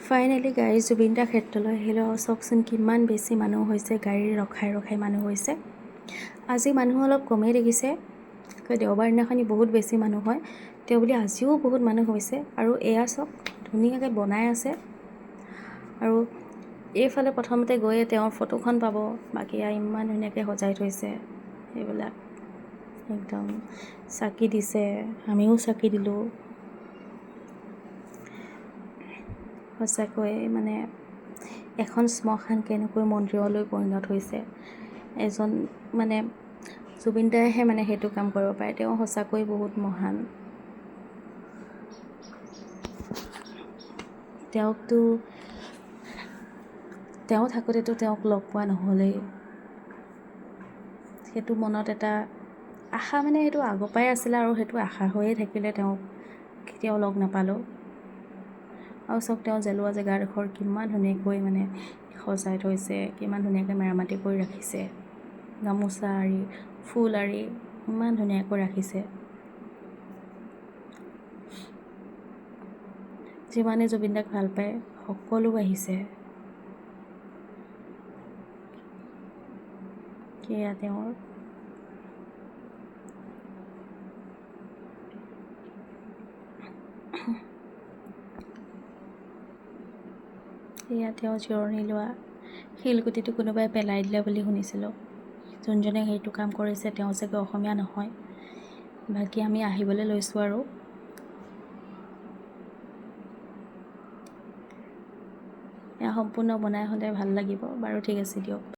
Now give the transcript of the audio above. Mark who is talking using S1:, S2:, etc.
S1: Finally গাড়ী জুবিন দাৰ ক্ষেত্ৰলৈ আহিলে চাওকচোন কিমান বেছি মানুহ হৈছে, গাড়ী ৰখাই ৰখাই মানুহ হৈছে। আজি মানুহ অলপ কমেই দেখিছে, দেওবাৰ দিনাখনি বহুত বেছি মানুহ হয়, তেওঁ বুলি আজিও বহুত মানুহ হৈছে। আৰু এয়া চাওক ধুনীয়াকৈ বনাই আছে। আৰু এইফালে প্ৰথমতে গৈয়ে তেওঁৰ ফটোখন পাব, বাকী ইমান ধুনীয়াকৈ সজাই থৈছে। এইবিলাক একদম চাকি দিছে, আমিও চাকি দিলোঁ। সঁচাকৈ মানে এখন শ্মশান কেনেকৈ মন্দিৰলৈ পৰিণত হৈছে। এজন মানে জুবিন দাইহে মানে সেইটো কাম কৰিব পাৰে, তেওঁ সঁচাকৈ বহুত মহান। তেওঁ থাকোঁতেতো তেওঁক লগ পোৱা নহ'লেই, সেইটো মনত এটা আশা, মানে সেইটো আগৰ পৰাই আছিলে আৰু সেইটো আশা হৈয়ে থাকিলে তেওঁক কেতিয়াও লগ নাপালোঁ। আৰু চাওক তেওঁ জ্বলোৱা জেগাডোখৰ কিমান ধুনীয়াকৈ মানে সজাই থৈছে, কিমান ধুনীয়াকৈ মেৰামতি কৰি ৰাখিছে, গামোচা আৰি ফুল আৰি ইমান ধুনীয়াকৈ ৰাখিছে। যিমানে জুবিন দাক ভাল পায় সকলো আহিছে। এয়া তেওঁৰ জিৰণি লোৱা। শিলগুটিটো কোনোবাই পেলাই দিলে বুলি শুনিছিলোঁ। যোনজনে সেইটো কাম কৰিছে তেওঁ চাগে অসমীয়া নহয়। বাকী আমি আহিবলৈ লৈছোঁ আৰু এয়া সম্পূৰ্ণ বনাই হ'লে ভাল লাগিব বাৰু। ঠিক আছে দিয়ক।